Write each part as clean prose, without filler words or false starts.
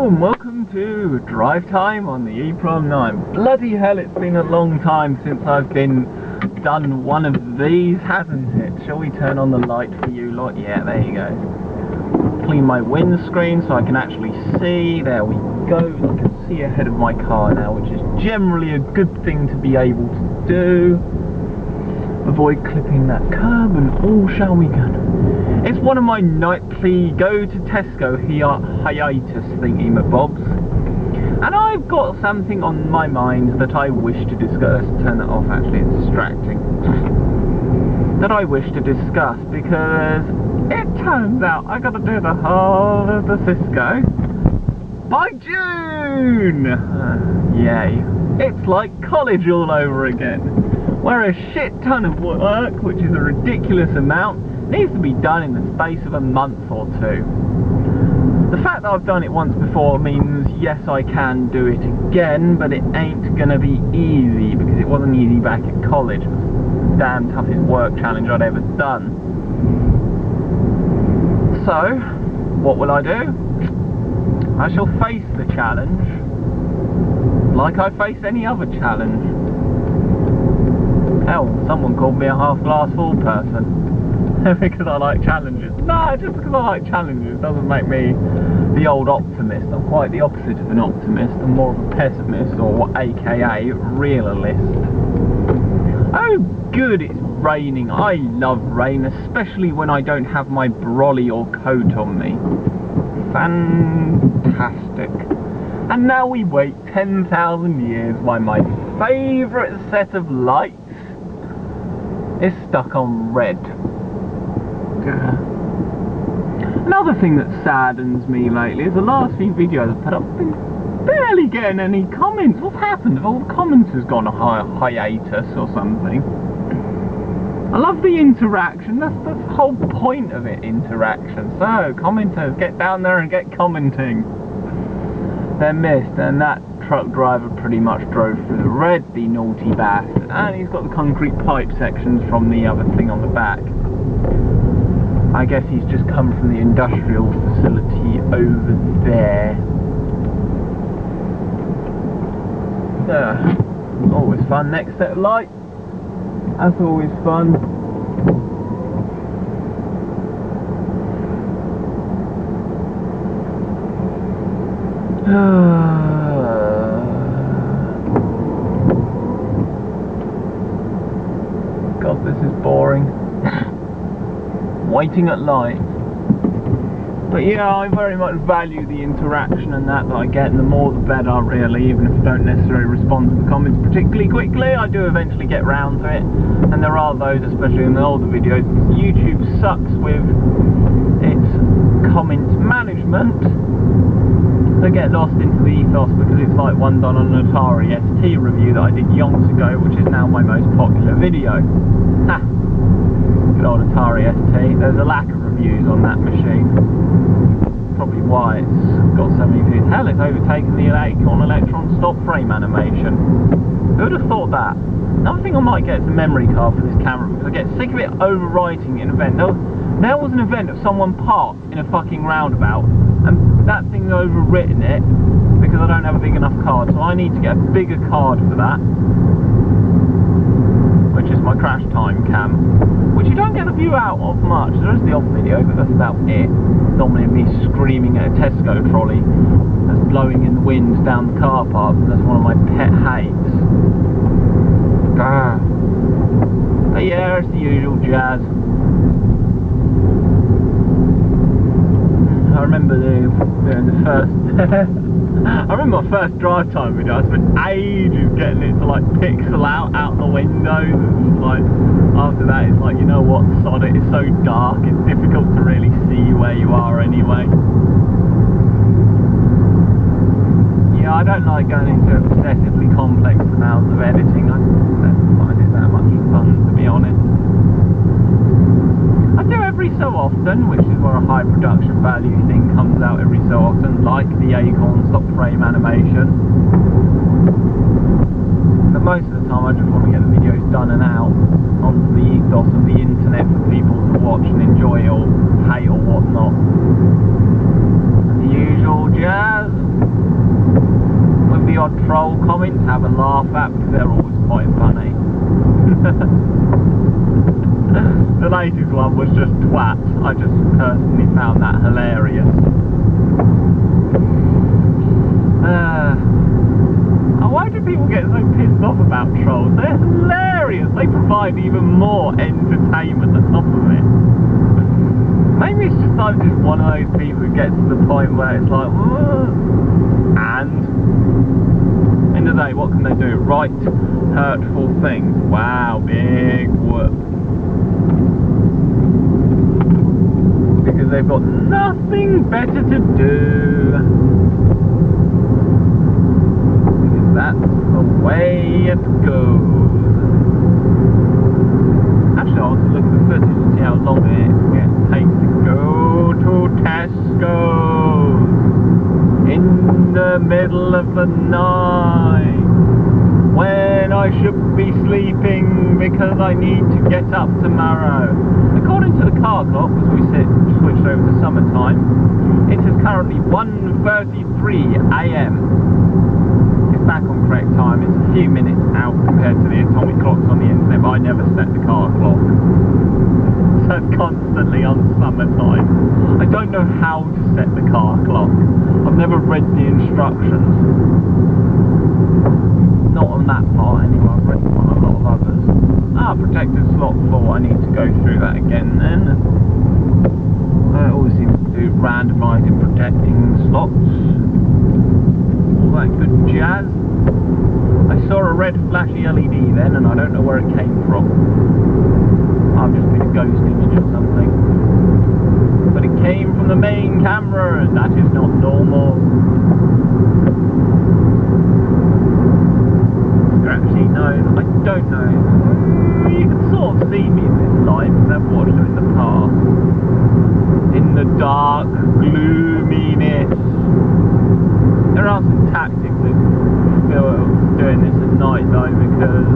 Hello and welcome to Drive Time on the TheEPROM9. Bloody hell, it's been a long time since I've done one of these, hasn't it? Shall we turn on the light for you lot? Yeah, there you go. Clean my windscreen so I can actually see. There we go. I can see ahead of my car now, which is generally a good thing to be able to do. Avoid clipping that curb and all shall we go. It's one of my nightly go to TESCO hiatus thingy mabobs, and I've got something on my mind that I wish to discuss. Turn that off, actually it's distracting. That I wish to discuss because it turns out I gotta do the whole of the CISCO by June! Yay. It's like college all over again, where a shit ton of work, which is a ridiculous amount, needs to be done in the space of a month or two. The fact that I've done it once before means yes, I can do it again, but it ain't gonna be easy because it wasn't easy back at college. It was the damn toughest work challenge I'd ever done. So, what will I do? I shall face the challenge like I face any other challenge. Hell, someone called me a half glass full person. Because I like challenges. No, just because I like challenges doesn't make me the old optimist. I'm quite the opposite of an optimist. I'm more of a pessimist, or aka realist. Oh good, it's raining. I love rain, especially when I don't have my brolly or coat on me. Fantastic. And now we wait 10,000 years while my favourite set of lights is stuck on red. Another thing that saddens me lately is the last few videos I've put up, I've been barely getting any comments. What's happened? Have all the commenters gone on hiatus or something? I love the interaction, that's the whole point of it, interaction. So, commenters, get down there and get commenting. They're missed, and that truck driver pretty much drove through the red, the naughty bastard, and he's got the concrete pipe sections from the other thing on the back. I guess he's just come from the industrial facility over there. Always fun. Next set of lights. That's always fun. God, this is boring. Waiting at light. But yeah, I very much value the interaction and that I get, and the more the better really, even if I don't necessarily respond to the comments particularly quickly. I do eventually get round to it, and there are those, especially in the older videos. YouTube sucks with its comment management. They get lost into the ethos because it's like one done on an Atari ST review that I did yonks ago, which is now my most popular video. Ha! Good old Atari ST. There's a lack of reviews on that machine. Probably why it's got so many views. Hell, it's overtaken the Acorn Electron stop frame animation. Who would have thought that? Another thing I might get is a memory card for this camera, because I get sick of it overwriting an event. There was an event of someone parked in a fucking roundabout, and that thing's overwritten it because I don't have a big enough card, so I need to get a bigger card for that, which is my crash time cam, which you don't get the view out of much. There is the odd video, but that's about it. Normally me screaming at a Tesco trolley that's blowing in the wind down the car park, and that's one of my pet hates. But yeah, it's the usual jazz. I remember doing the first I remember my first drive time video. I spent ages getting it to like pixel out the windows. It was like, after that it's like, you know what, sod it, it's so dark, it's difficult to really see where you are anyway. Yeah, I don't like going into obsessively complex amounts of editing. I don't find it that much fun, to be honest. I do every so often, which is where a high production value thing comes out every so often, like the Acorn stop frame animation. But most of the time I just want to get the videos done and out onto the ethos of the internet for people to watch and enjoy or hate or whatnot. And the usual jazz. about trolls. They're hilarious. They provide even more entertainment on top of it. Maybe it's just I'm just one of those people who gets to the point where it's like, what? And end of the day, what can they do? Write hurtful things. Wow, big whoop. Because they've got nothing better to do. Because that's the way it goes. Actually, I'll have to look at the footage and see how long it takes to go to CISCO in the middle of the night when I should be sleeping because I need to get up tomorrow. According to the car clock, as we switched over to summertime, it is currently 1:33 AM. It's back on correct time. It's a few minutes out compared to the atomic clocks on the internet, but I never set the car clock. So it's constantly on summertime. I don't know how to set the car clock. I've never read the instructions. Not on that part anyway, I've read them on a lot of others. Ah, protected slot 4, I need to go through that again then. I always seem to do randomising protecting slots. All that good jazz. I saw a red flashy LED then and I don't know where it came from. I've just been a ghost image or something. But it came from the main camera and that is not normal. Actually, no, I don't know. You can sort of see me in this light because I've watched them in the past. In the dark gloominess. There are some tactics that feel doing this at night though, because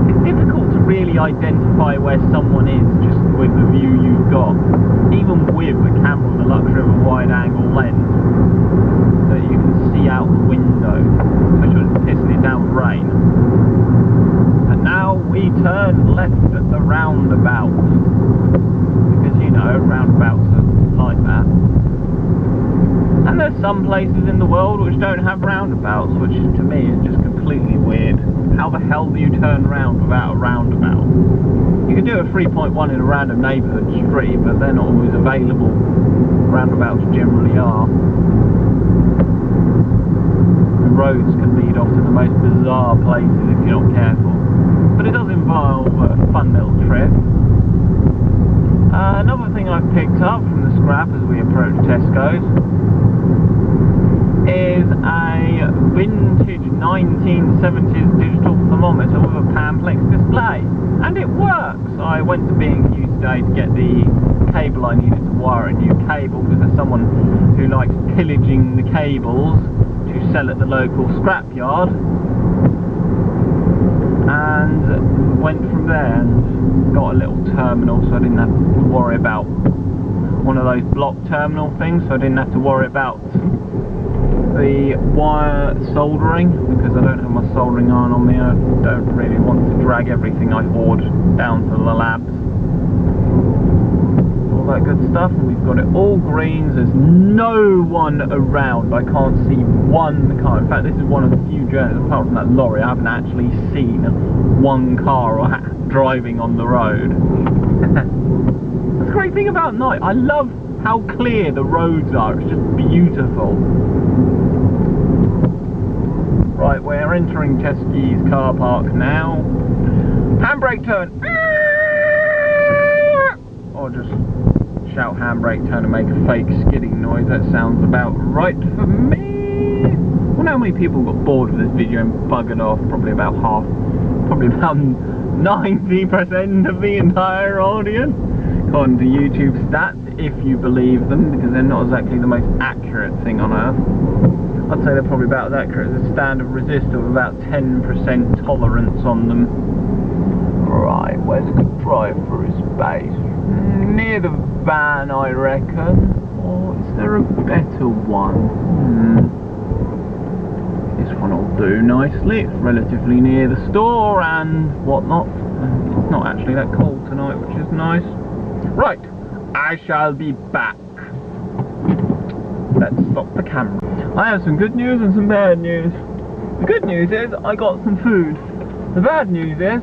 it's difficult to really identify where someone is just with the view you've got. Even with a camera with the luxury of a wide angle lens that you can see out the window, especially when it's pissing it down with rain. And now we turn left at the roundabout, because you know, roundabouts are like that. And there's some places in the world which don't have roundabouts, which to me is just completely weird. How the hell do you turn round without a roundabout? You can do a 3.1 in a random neighbourhood street, but they're not always available. Roundabouts generally are. The roads can lead off to the most bizarre places if you're not careful. But it does involve a fun little trip. Another thing I've picked up from the scrap as we approach Tesco's is a vintage 1970s digital thermometer with a Pamplex display, and it works. I went to B&Q today to get the cable I needed to wire a new cable, because there's someone who likes pillaging the cables to sell at the local scrapyard, and went from there and got a little terminal so I didn't have to worry about one of those block terminal things, so I didn't have to worry about the wire soldering, because I don't have my soldering iron on me. I don't really want to drag everything I hoard down to the labs. All that good stuff, and we've got it all greens. There's no one around. I can't see one car. In fact, this is one of the few journeys, apart from that lorry, I haven't actually seen one car driving on the road. That's the great thing about night. I love how clear the roads are. It's just beautiful. Right, we're entering Tesco's car park now. Handbrake turn! Or just shout handbrake turn and make a fake skidding noise. That sounds about right for me. I wonder how many people got bored with this video and buggered off. Probably about half. Probably about 90% of the entire audience. According to YouTube stats, if you believe them, because they're not exactly the most accurate thing on earth. I'd say they're probably about as accurate as a standard resistor with about 10% tolerance on them. Right, where's a good drive-through space? Near the van, I reckon. Or is there a better one? This one will do nicely. It's relatively near the store and whatnot. It's not actually that cold tonight, which is nice. Right, I shall be back. Let's stop the camera. I have some good news and some bad news. The good news is I got some food. The bad news is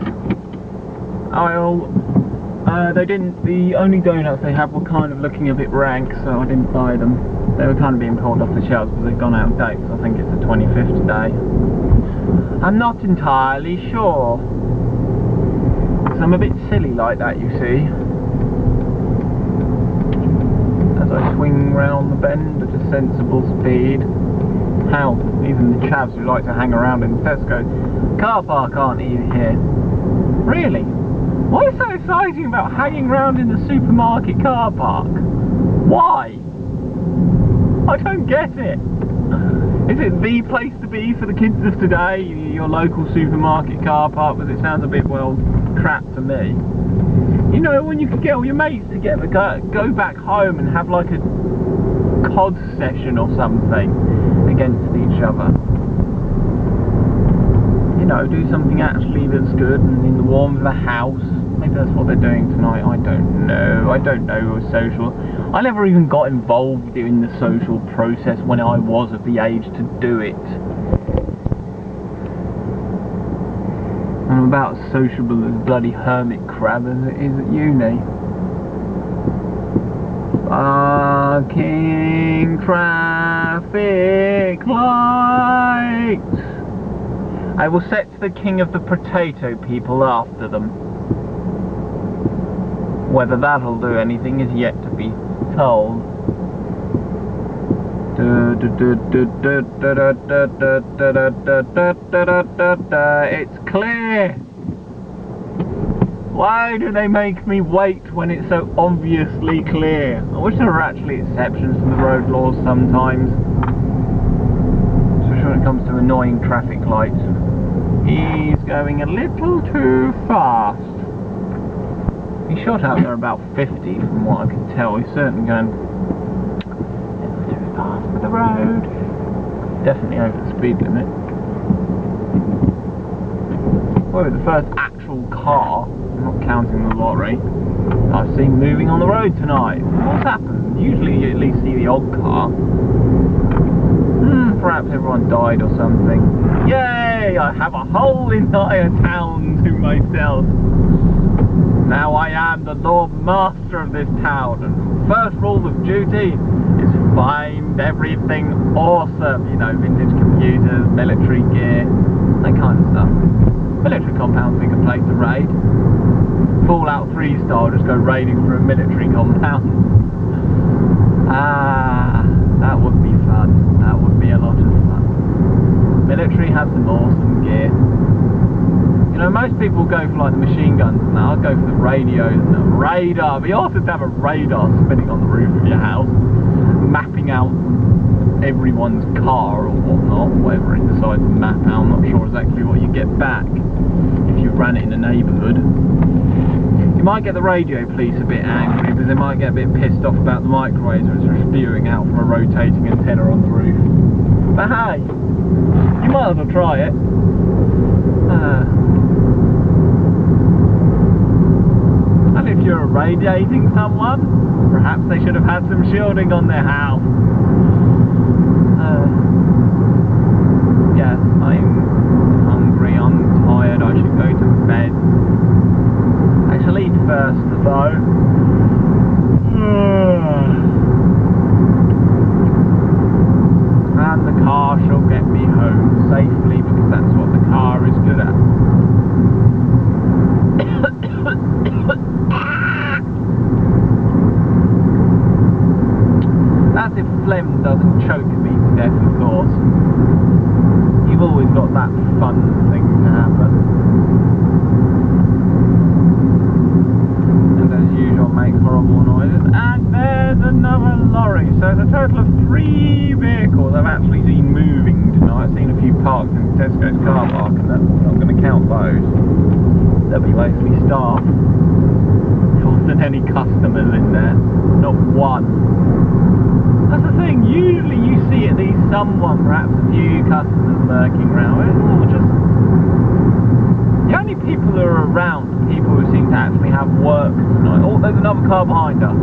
the only donuts they had were kind of looking a bit rank, so I didn't buy them. They were kind of being pulled off the shelves because they'd gone out of date, so I think it's the 25th today. I'm not entirely sure. Because I'm a bit silly like that, you see. As I swing round the bend at a sensible speed. How? Even the chavs who like to hang around in CISCO car park aren't even here. Really? What is so exciting about hanging around in the supermarket car park? Why? I don't get it. Is it the place to be for the kids of today, your local supermarket car park? Because it sounds a bit, well, crap to me. You know, when you could get all your mates together, go back home and have like a COD session or something against each other. You know, do something actually that's good and in the warmth of the house. Maybe that's what they're doing tonight, I don't know. I don't know social. I never even got involved in the social process when I was of the age to do it. I'm about as sociable as bloody hermit crab as it is at uni. Fucking traffic lights! I will set the king of the potato people after them. Whether that'll do anything is yet to be told. It's clear! Why do they make me wait when it's so obviously clear? I wish there were actually exceptions to the road laws sometimes. Especially when it comes to annoying traffic lights. He's going a little too fast. He shot out there about 50 from what I could tell. He's certainly going a little too fast for the road. Definitely over the speed limit. Well, the first actual car, I'm not counting the lorry, I've seen moving on the road tonight. What's happened? Usually you at least see the odd car. Perhaps everyone died or something. Yay! I have a whole entire town to myself. Now I am the Lord Master of this town, and first rule of duty is find everything awesome. You know, vintage computers, military gear, that kind of stuff. Military compound's a big place to raid. Fallout 3 style, just go raiding for a military compound. That would be fun. That would be a lot of fun. Military has some awesome gear. You know, most people go for like the machine guns and that. I'd go for the radios and the radar. But you also have to have a radar spinning on the roof of your house, mapping out everyone's car or whatnot, whatever it decides to map out. I'm not sure exactly what you get back if you ran it in a neighbourhood. You might get the radio police a bit angry because they might get a bit pissed off about the microwaves as they're spewing out from a rotating antenna on the roof. But hey, you might as well try it. And if you're irradiating someone, perhaps they should have had some shielding on their house. Yes, I'm hungry, I'm tired, I should go to bed. I shall eat first though. And the car shall get me home safely because that's what the car is good at. That's if phlegm doesn't choke me to death, of course. You've always got that fun thing to happen. And as usual, make horrible noises. And there's another lorry. So it's a total of 3 vehicles I've actually seen moving tonight. I've seen a few parked in Tesco's car park, and that's not going to count those. There'll be mostly staff. There wasn't any customers in there. Not one. That's the thing, usually you see at least someone, perhaps a few customers lurking around. Or just the only people that are around are people who seem to actually have work tonight. Oh, there's another car behind us.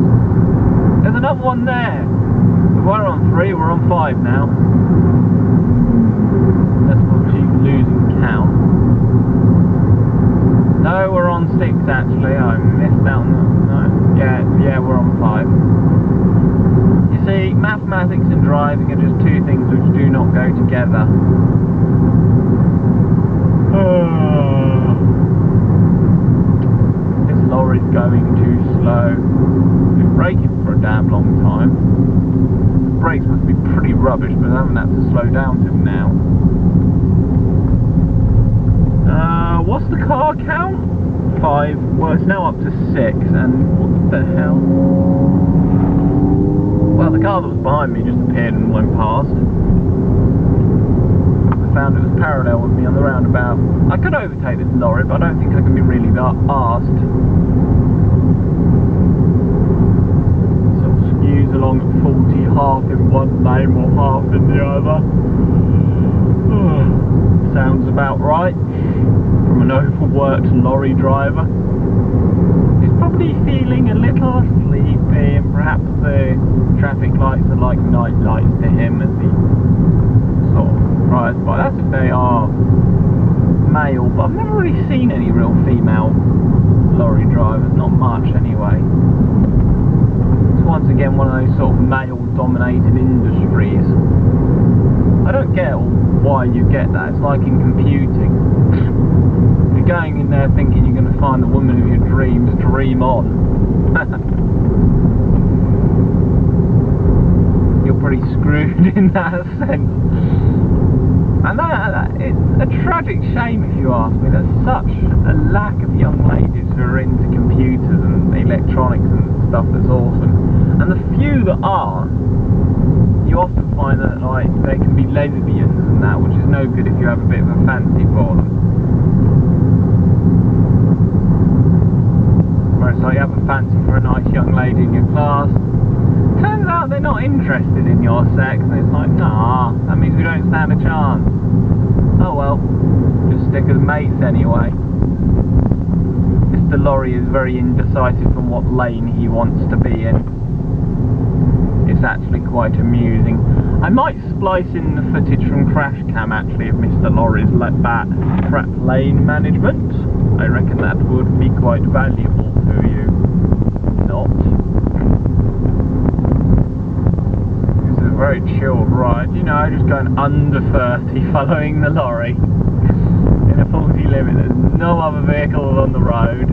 There's another one there. We were on 3, we're on 5 now. That's what she losing count. No, we're on 6 actually. I missed out on that. No, yeah, we're on 5. You see, mathematics and driving are just two things which do not go together. This lorry's going too slow. Been braking for a damn long time. The brakes must be pretty rubbish, but I haven't had to slow down till now. What's the car count? 5. Well, it's now up to 6, and what the hell? Well, the car that was behind me just appeared and went past. I found it was parallel with me on the roundabout. I could overtake this lorry, but I don't think I can be really asked. Sort of skews along at 40, half in one lane or half in the other. Sounds about right. From an overworked lorry driver. He's probably feeling a little sleepy, and perhaps the traffic lights are like night lights to him as he sort of drives by. That's if they are male, but I've never really seen any real female lorry drivers, not much anyway. It's once again one of those sort of male-dominated industries. I don't get why you get that. It's like in computing. If you're going in there thinking you're going to find the woman of your dreams, dream on. You're pretty screwed in that sense. And it's a tragic shame, if you ask me. There's such a lack of young ladies who are into computers and electronics and stuff that's awesome. And the few that are, you often find that like they can be lesbians and that, which is no good if you have a bit of a fancy for them. Whereas like you have a fancy for a nice young lady in your class, turns out they're not interested in your sex, and it's like, nah, that means we don't stand a chance. Oh well, just stick as mates anyway. Mr. Lorry is very indecisive on what lane he wants to be in. It's actually quite amusing. I might splice in the footage from Crash Cam actually of Mr. Lorry's crap lane management. I reckon that would be quite valuable to you. Not. It's a very chilled ride, you know, just going under 30 following the lorry in a 40 limit. There's no other vehicles on the road.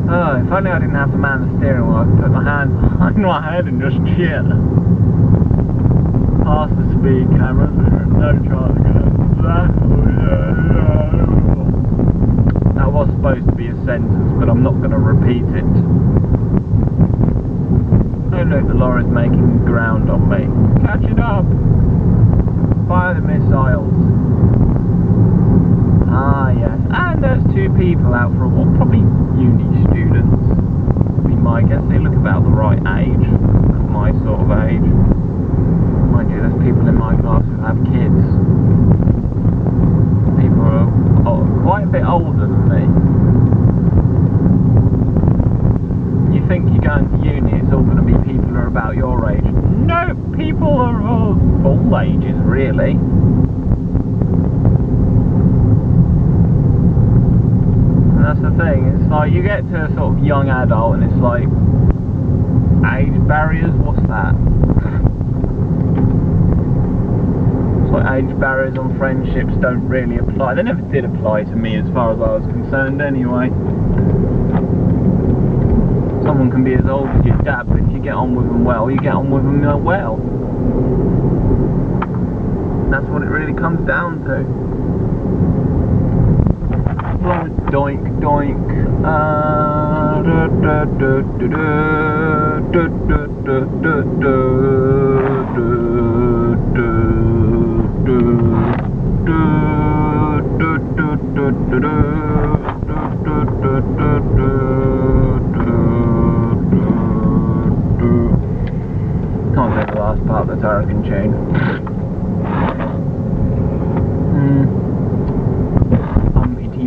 Oh, if only I didn't have to man the steering wheel, I could put my hands behind my head and just chill. Past the speed cameras, there is no chance of going that. That was supposed to be a sentence, but I'm not going to repeat it. Oh look, the lorry's making ground on me. Catch it up! Fire the missiles. Ah yes, and there's 2 people out for a walk, probably uni students, would be my guess. They look about the right age, that's my sort of age. Mind you, there's people in my class who have kids. People are quite a bit older than me. You think you're going to uni, it's all going to be people who are about your age. No, people are all ages really. That's the thing, it's like you get to a sort of young adult and it's like age barriers, what's that? It's like age barriers on friendships don't really apply. They never did apply to me as far as I was concerned anyway. Someone can be as old as your dad, but if you get on with them well, you get on with them well. That's what it really comes down to. Doink doink. Can't say the last part of the Hurricane chain.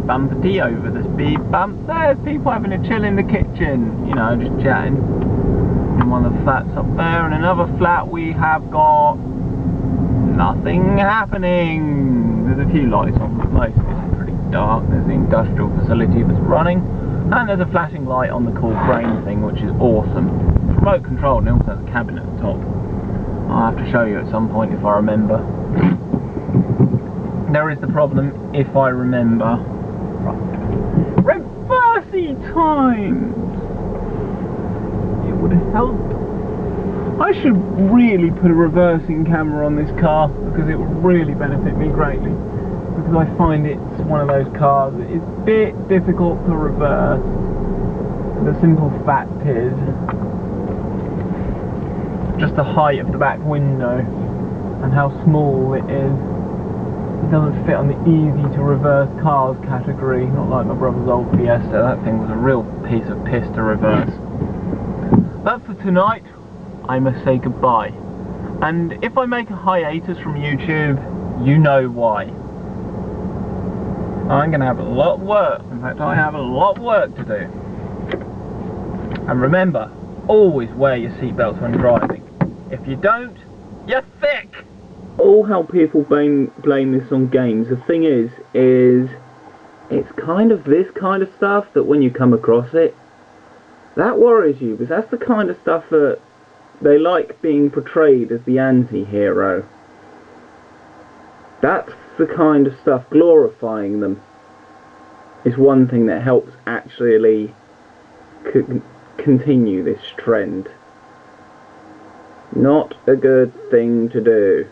Bumpety over the speed bump. There's people having a chill in the kitchen, you know, just chatting in one of the flats up there. In another flat we have got nothing happening. There's a few lights on, but most of it's pretty dark. There's the industrial facility that's running, and there's a flashing light on the cool crane thing, which is awesome. It's remote control, and it also has a cabin at the top. I'll have to show you at some point if I remember. There is the problem, if I remember. Right. Reversey times! It would help. I should really put a reversing camera on this car, because it would really benefit me greatly. Because I find it's one of those cars that is a bit difficult to reverse. The simple fact is just the height of the back window and how small it is. It doesn't fit on the easy to reverse cars category, not like my brother's old Fiesta. That thing was a real piece of piss to reverse. But for tonight, I must say goodbye. And if I make a hiatus from YouTube, you know why. I'm going to have a lot of work. In fact, I have a lot of work to do. And remember, always wear your seatbelts when driving. If you don't, you're thick! All how people blame this on games. The thing is it's kind of this kind of stuff that when you come across it, that worries you, because that's the kind of stuff that they like being portrayed as the anti-hero. That's the kind of stuff, glorifying them is one thing that helps actually continue this trend. Not a good thing to do.